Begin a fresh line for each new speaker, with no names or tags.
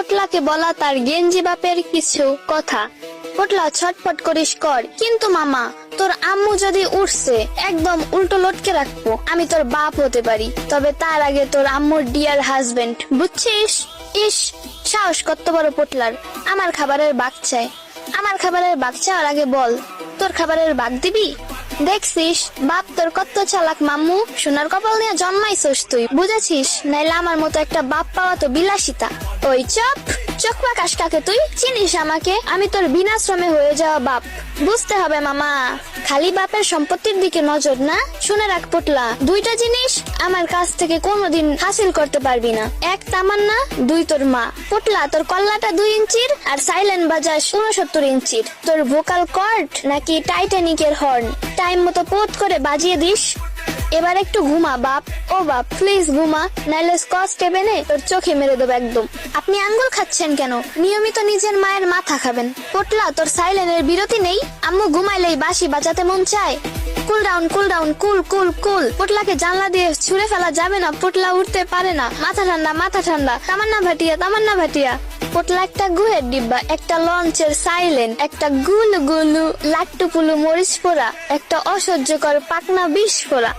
পোটলাকে বলা তার গেঞ্জি বাপের কিছু কথা। পোটলা ছটফট করিস কর, কিন্তু মামা তোর আম্মু যদি উঠছে একদম উল্টো লটকে রাখবো। আমি তোর বাপ হতে পারি, তবে তার আগে তোর আম্মুর ডিয়ার হাজবেন্ড, বুঝছিস? ইস, সাহস কত বড় পোটলার! আমার খাবারের বাগ চাই। আমার খাবারের বাগ চাওয়ার আগে বল, তোর খাবারের বাগ দিবি? দেখছিস বাপ তোর কত চালাক মাম্মু, সোনার কপাল নিয়ে জন্মাইছস তুই, বুঝেছিস? নাইলে আমার মতো একটা বাপ পাওয়া তো বিলাসিতা। ওই চপ, চোখ পাকাস কাকে তুই? চিনিস আমাকে? আমি তোর বিনাশ্রমে হয়ে যাওয়া বাপ। বুঝতে হবে মামা, খালি বাপের সম্পত্তির দিকে নজর না। শুনে রাখ পোটলা, দুইটা জিনিস আমার কাছ থেকে কোনোদিন হাসিল করতে পারবি না। এক তামান্না, দুই তোর মা। পোটলা, তোর কল্লাটা 2 ইঞ্চির আর সাইলেন্ট বাজাস 69 ইঞ্চির। তোর ভোকাল কর্ড নাকি টাইটানিকের হর্ন টাইম মতো পোত করে বাজিয়ে দিস। এবার একটু ঘুমা বাপ। ও বাপ, প্লিজ ঘুমা, নাইলে স্কচ টেপ এনে তোর চোখে মেরে দেবো একদম। আপনি আঙ্গুল খাচ্ছেন কেন? নিয়মিত নিজের মায়ের মাথা খাবেন। পোটলা, তোর সাইলেন্টের বিরতি নেই। আম্মু ঘুমাইলেই বাঁশি বাজাতে মন চায়। কুল ডাউন, কুল ডাউন, কুল কুল কুল। পোটলাকে জানলা দিয়ে ছুঁড়ে ফেলা যাবে না, পোটলা উঠতে পারে না। মাথা ঠান্ডা, মাথা ঠান্ডা। তামান্না ভাটিয়া, তামান্না ভাটিয়া। পোটলা একটা গুহের ডিব্বা, একটা লঞ্চের সাইলেন্ট, একটা গুলু গুলু লাট্টু পুলু মরিচ পোড়া, একটা অসহ্যকর পাকনা বিষ পোড়া।